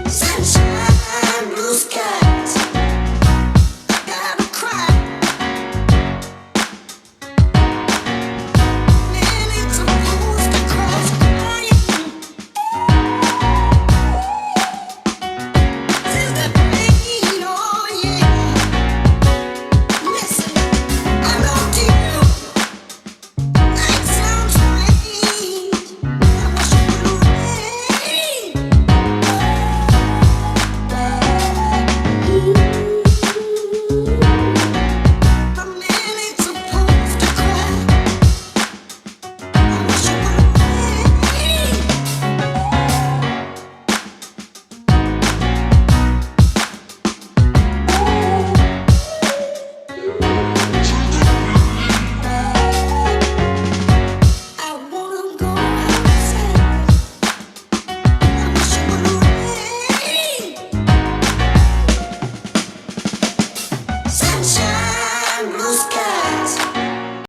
Sunshine, blue skies. I gotta cry. Man, it's supposed to cross crying. Since the pain, oh yeah. Listen, I love you. Night sounds strange. I wish it would rain. A man ain't supposed to cry. I wish it would rain. I wanna go outside. I wish it would rain. Sunshine.